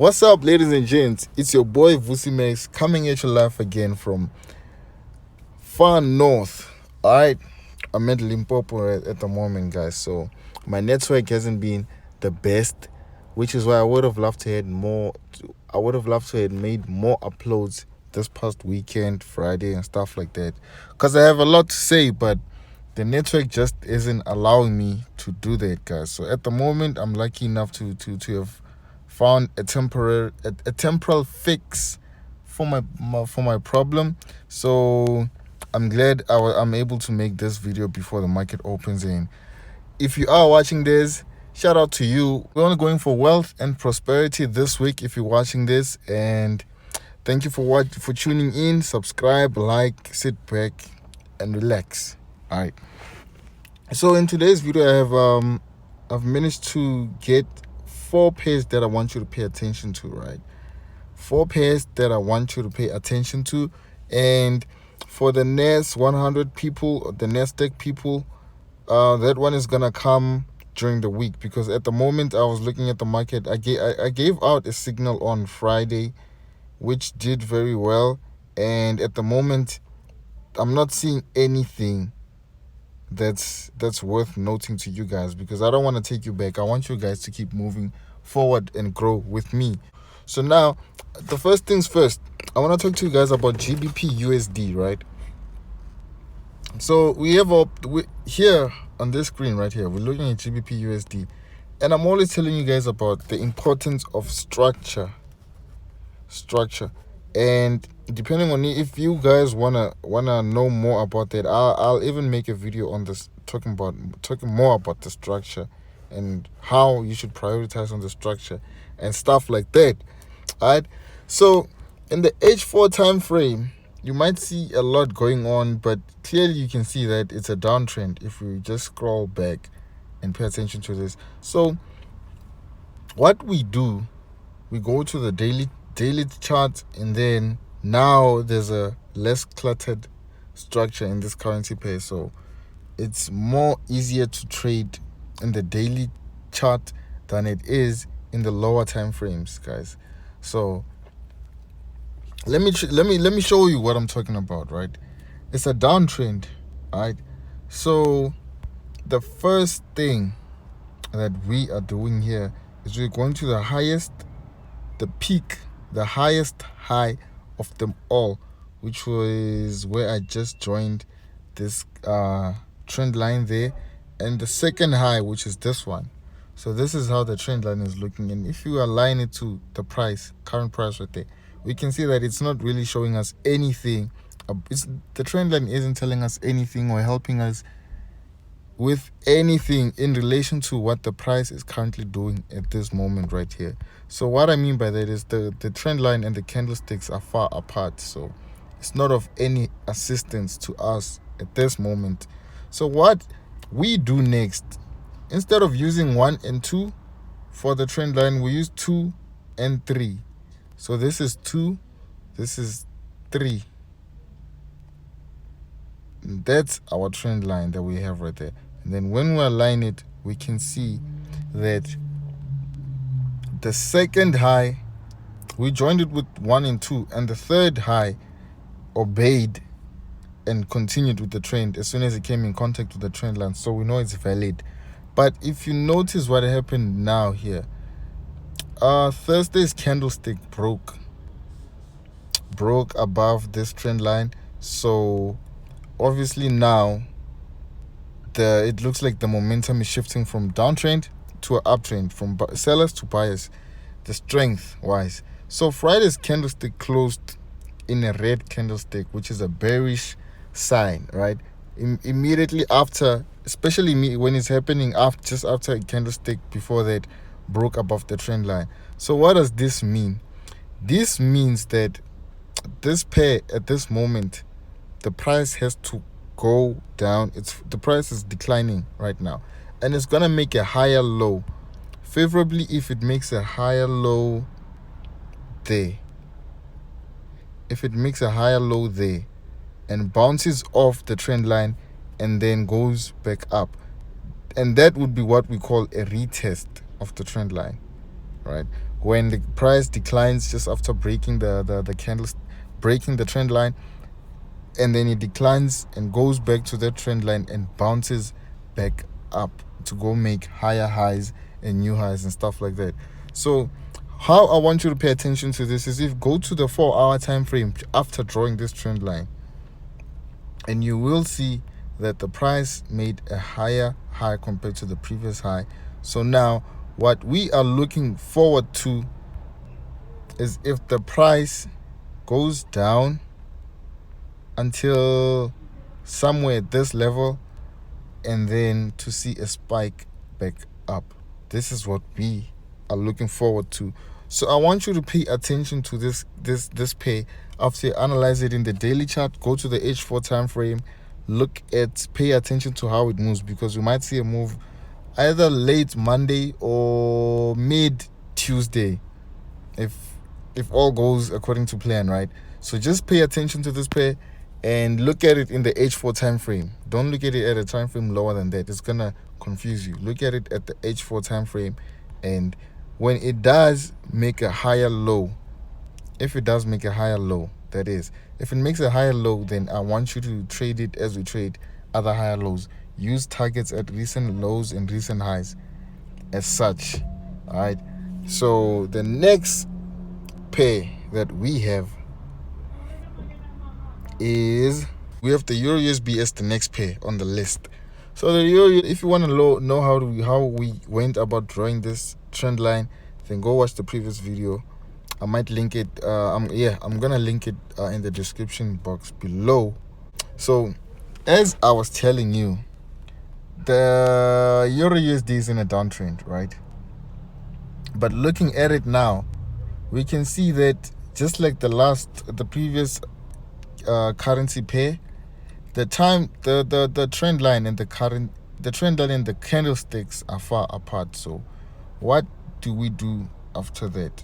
What's up, ladies and gents? It's your boy Vusimax coming at you live again from far north. Alright, I'm at Limpopo at the moment, guys. So my network hasn't been the best, which is why I would have loved to had more. I would have loved to had made more uploads this past weekend, Friday, and stuff like that. Cause I have a lot to say, but the network just isn't allowing me to do that, guys. So at the moment, I'm lucky enough to have found a temporal fix for my problem. So I'm glad I'm able to make this video before the market opens. In if you are watching this, shout out to you. We're only going for wealth and prosperity this week if you're watching this, and thank you for tuning in. Subscribe, like, sit back and relax. All right, so in today's video I've managed to get 4 pairs that I want you to pay attention to, right? 4 pairs that I want you to pay attention to. And for the next 100 people, the Nasdaq people, that one is gonna come during the week, because at the moment I was looking at the market. I gave out a signal on Friday which did very well, and at the moment I'm not seeing anything that's worth noting to you guys, because I don't want to take you back. I want you guys to keep moving forward and grow with me. So now, the first things first, I want to talk to you guys about GBPUSD, right? So we have here on this screen right here, we're looking at GBPUSD, and I'm always telling you guys about the importance of structure. And depending on if you guys wanna know more about that, I'll even make a video on this talking more about the structure and how you should prioritize on the structure and stuff like that. Alright, so in the H4 time frame, you might see a lot going on, but clearly you can see that it's a downtrend if we just scroll back and pay attention to this. So what we do, we go to the daily chart, and then now there's a less cluttered structure in this currency pair, so it's more easier to trade in the daily chart than it is in the lower time frames, guys. So let me show you what I'm talking about, right? It's a downtrend, right? So the first thing that we are doing here is we're going to the highest, the peak, the highest high of them all, which was where I just joined this trend line there, and the second high, which is this one. So this is how the trend line is looking, and if you align it to the price, current price right there, we can see that it's not really showing us anything. The trend line isn't telling us anything or helping us with anything in relation to what the price is currently doing at this moment right here. So what I mean by that is the trend line and the candlesticks are far apart, so it's not of any assistance to us at this moment. So what we do next, instead of using 1 and 2 for the trend line, we use 2 and 3. So this is 2, this is 3. That's our trend line that we have right there. And then when we align it, we can see that the second high, we joined it with 1 and 2, and the third high obeyed and continued with the trend as soon as it came in contact with the trend line, so we know it's valid. But if you notice what happened now here, Thursday's candlestick broke above this trend line, so obviously now it looks like the momentum is shifting from downtrend to an uptrend, from sellers to buyers, the strength wise. So Friday's candlestick closed in a red candlestick, which is a bearish sign, right? Immediately after, especially when it's happening just after a candlestick before that broke above the trend line. So what does this mean? This means that this pair at this moment, the price has to go down. The price is declining right now, and it's gonna make a higher low, favorably if it makes a higher low there. If it makes a higher low there and bounces off the trend line and then goes back up, and that would be what we call a retest of the trend line, right? when the price declines just after breaking the candles, breaking the trend line, and then it declines and goes back to that trend line and bounces back up to go make higher highs and new highs and stuff like that. So how I want you to pay attention to this is, if go to the 4-hour time frame after drawing this trend line, and you will see that the price made a higher high compared to the previous high. So now what we are looking forward to is, if the price goes down until somewhere at this level, and then to see a spike back up. This is what we are looking forward to. So I want you to pay attention to this pair. After you analyze it in the daily chart, go to the H4 time frame, pay attention to how it moves, because you might see a move either late Monday or mid Tuesday, if all goes according to plan, right? So just pay attention to this pair and look at it in the H4 time frame. Don't look at it at a time frame lower than that. It's gonna confuse you. Look at it at the H4 time frame, and when it does make a higher low, if it does make a higher low, that is, if it makes a higher low, then I want you to trade it as we trade other higher lows. Use targets at recent lows and recent highs as such. All right. So the next pair that we have is, we have the EURUSD as the next pair on the list. So the Euro, if you want to know how we went about drawing this trend line, then go watch the previous video. I might link it. I'm gonna link it in the description box below. So as I was telling you, the EURUSD is in a downtrend, right? But looking at it now, we can see that just like the previous currency pair, the trend line and the trend line and the candlesticks are far apart. So what do we do after that?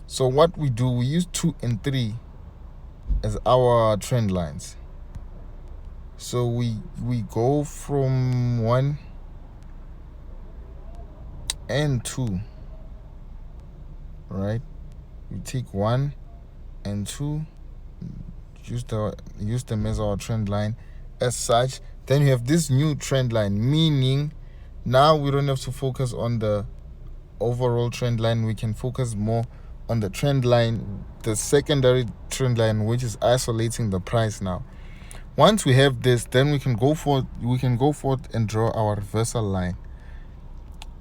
So what we do, we use 2 and 3 as our trend lines. So we go from 1 and 2, right? We take 1 and 2, use them as our trend line as such. Then you have this new trend line, meaning now we don't have to focus on the overall trend line. We can focus more on the trend line, the secondary trend line, which is isolating the price. Now once we have this, then we can go forth and draw our reversal line.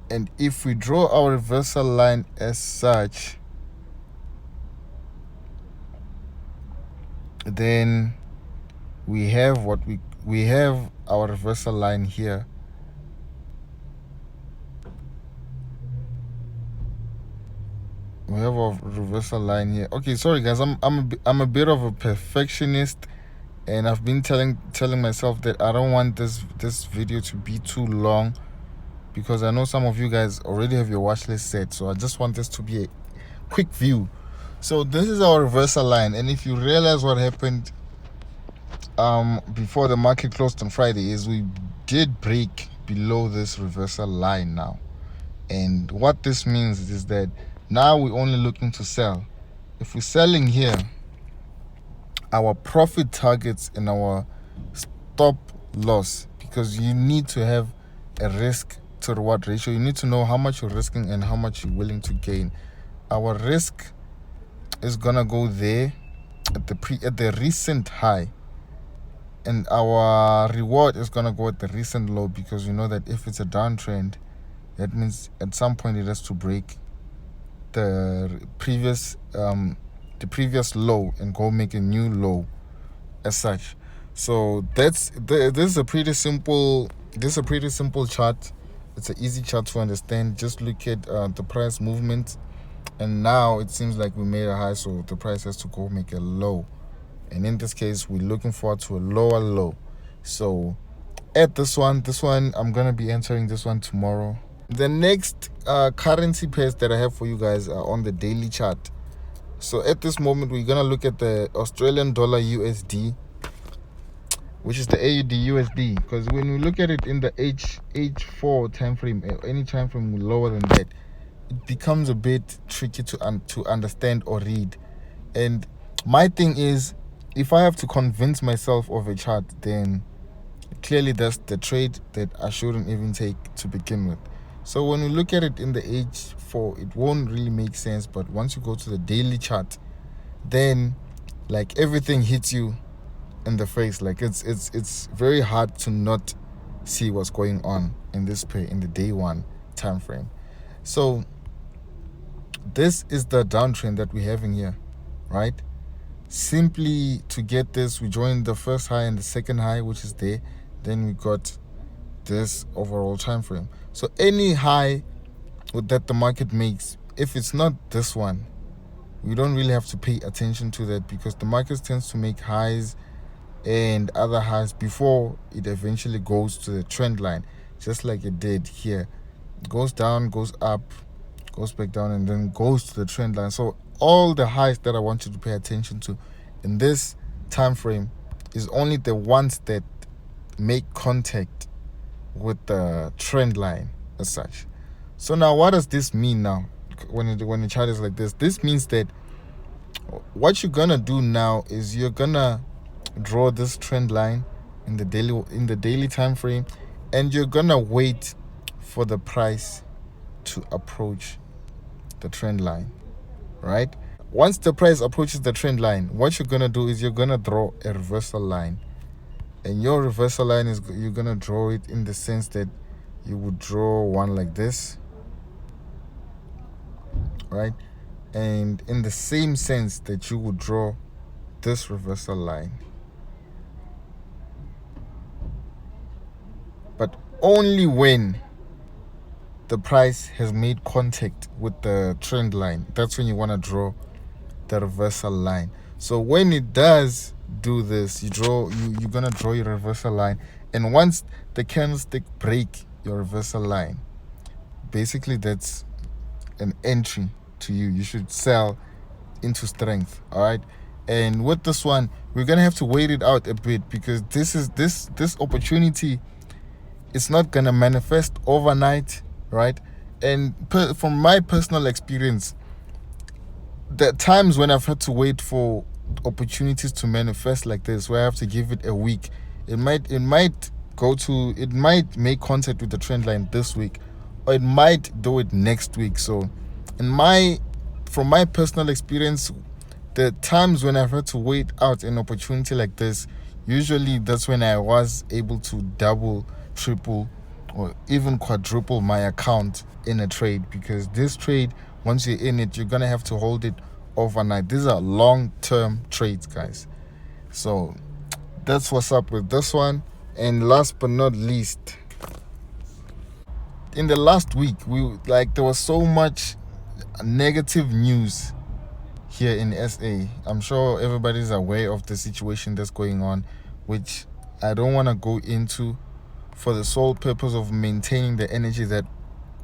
And if we draw our reversal line as such, then we have we have our reversal line here. We have a reversal line here. Okay, sorry guys, I'm a bit of a perfectionist, and I've been telling myself that I don't want this video to be too long, because I know some of you guys already have your watch list set. So I just want this to be a quick view. So this is our reversal line, and if you realize what happened before the market closed on Friday, is we did break below this reversal line now. And what this means is that now we're only looking to sell. If we're selling here, our profit targets and our stop loss, because you need to have a risk to reward ratio. You need to know how much you're risking and how much you're willing to gain. Our risk is gonna go there at the recent high, and our reward is gonna go at the recent low, because you know that if it's a downtrend, that means at some point it has to break the previous low and go make a new low as such. So this is a pretty simple chart. It's an easy chart to understand. Just look at the price movement, and now it seems like we made a high, so the price has to go make a low, and in this case we're looking forward to a lower low. So at this one I'm gonna be entering this one tomorrow. The next currency pairs that I have for you guys are on the daily chart. So at this moment we're gonna look at the Australian dollar USD, which is the AUDUSD, because when we look at it in the H4 time frame, any time frame lower than that, it becomes a bit tricky to understand or read. And my thing is, if I have to convince myself of a chart, then clearly that's the trade that I shouldn't even take to begin with. So when we look at it in the H4, it won't really make sense. But once you go to the daily chart, then like everything hits you in the face. Like it's very hard to not see what's going on in this pair in the day one time frame. So this is the downtrend that we're having here, right? Simply to get this, we joined the first high and the second high, which is there. Then we got this overall time frame. So any high that the market makes, if it's not this one, we don't really have to pay attention to that, because the market tends to make highs and other highs before it eventually goes to the trend line, just like it did here. It goes down, goes up, goes back down, and then goes to the trend line. So all the highs that I want you to pay attention to in this time frame is only the ones that make contact with the trend line as such. So now what does this mean now when the chart is like this? This means that what you're gonna do now is you're gonna draw this trend line in the daily time frame, and you're gonna wait for the price to approach the trend line, right? Once the price approaches the trend line, what you're gonna do is you're gonna draw a reversal line. And your reversal line is, you're gonna draw it in the sense that you would draw one like this, right? And in the same sense that you would draw this reversal line, but only when the price has made contact with the trend line. That's when you want to draw the reversal line. So when it does do this, you're gonna draw your reversal line, and once the candlestick break your reversal line, basically that's an entry to you. You should sell into strength. All right. And with this one, we're gonna have to wait it out a bit, because this opportunity, it's not gonna manifest overnight, right? And from my personal experience, the times when I've had to wait for opportunities to manifest like this, where I have to give it a week, it might make contact with the trend line this week, or it might do it next week. So from my personal experience, the times when I've had to wait out an opportunity like this, usually that's when I was able to double, triple, or even quadruple my account in a trade. Because this trade, once you're in it, you're gonna have to hold it overnight. These are long-term trades, guys. So that's what's up with this one. And last but not least, in the last week, there was so much negative news here in SA. I'm sure everybody's aware of the situation that's going on, which I don't want to go into for the sole purpose of maintaining the energy that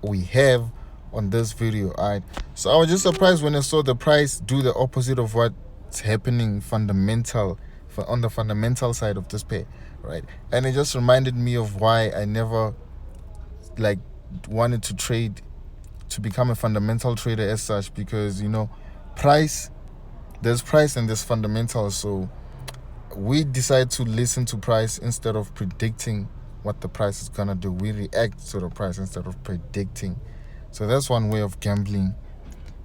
we have on this video. Alright, so I was just surprised when I saw the price do the opposite of what's happening on the fundamental side of this pair, right? And it just reminded me of why I never wanted to become a fundamental trader as such, because there's price and there's fundamentals. So we decide to listen to price instead of predicting what the price is gonna do. We react to the price instead of predicting. So that's one way of gambling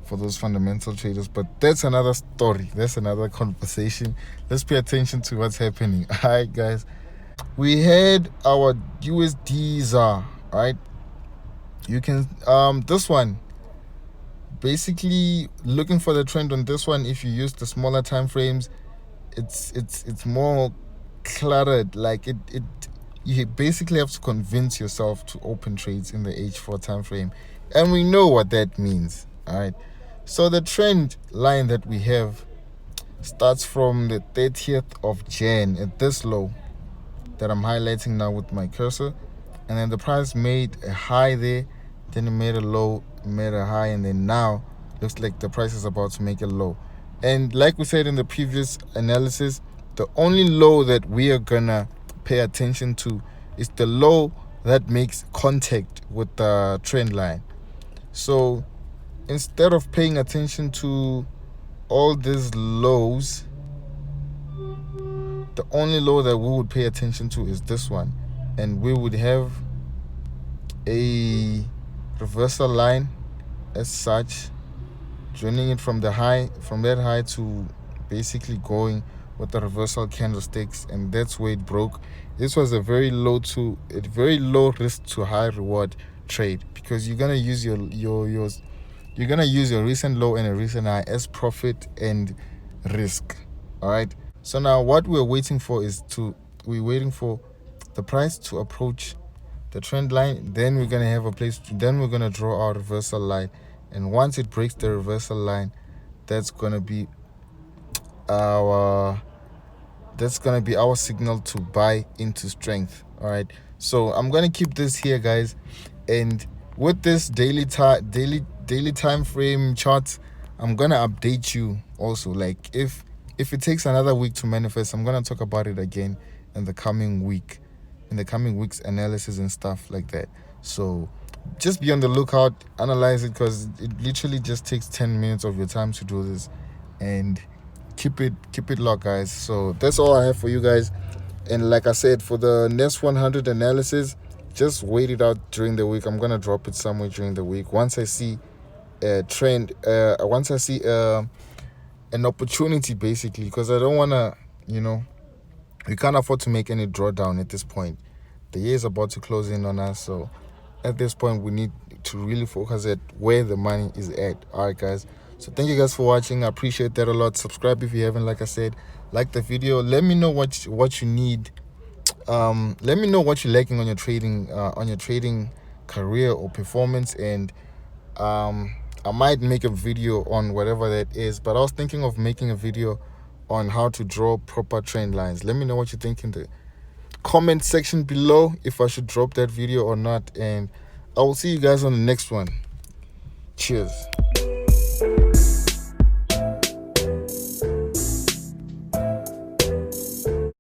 for those fundamental traders. But that's another story. That's another conversation. Let's pay attention to what's happening. All right, guys. We had our USD ZAR, right? You can this one, basically looking for the trend on this one. If you use the smaller time frames, it's more cluttered. Like you basically have to convince yourself to open trades in the H4 time frame, and we know what that means. All right, so the trend line that we have starts from the 30th of Jan at this low that I'm highlighting now with my cursor, and then the price made a high there, then it made a low, made a high, and then now looks like the price is about to make a low. And like we said in the previous analysis, the only low that we are gonna pay attention to is the low that makes contact with the trend line. So instead of paying attention to all these lows, the only low that we would pay attention to is this one, and we would have a reversal line as such, joining it from that high to basically going with the reversal candlesticks, and that's where it broke. This was a very low risk to high reward trade, because you're gonna use your recent low and a recent high as profit and risk. All right, so now what we're waiting for we're waiting for the price to approach the trend line. Then we're gonna have then we're gonna draw our reversal line, and once it breaks the reversal line, that's gonna be our signal to buy into strength. All right, so I'm gonna keep this here, guys, and with this daily time frame chart, I'm gonna update you also. Like if it takes another week to manifest, I'm gonna talk about it again in the coming week's analysis and stuff like that. So just be on the lookout, analyze it, because it literally just takes 10 minutes of your time to do this, and keep it locked, guys. So that's all I have for you guys. And like I said, for the next 100 analysis, just wait it out during the week. I'm gonna drop it somewhere during the week once I see a trend, once I see an opportunity, basically, because I don't want to, we can't afford to make any drawdown at this point. The year is about to close in on us, so at this point we need to really focus at where the money is at. All right, guys, so thank you guys for watching. I appreciate that a lot. Subscribe if you haven't. Like I said, like the video. Let me know what you need. Let me know what you're lacking on your trading career or performance, and I might make a video on whatever that is. But I was thinking of making a video on how to draw proper trend lines. Let me know what you think in the comment section below, if I should drop that video or not, and I will see you guys on the next one. Cheers.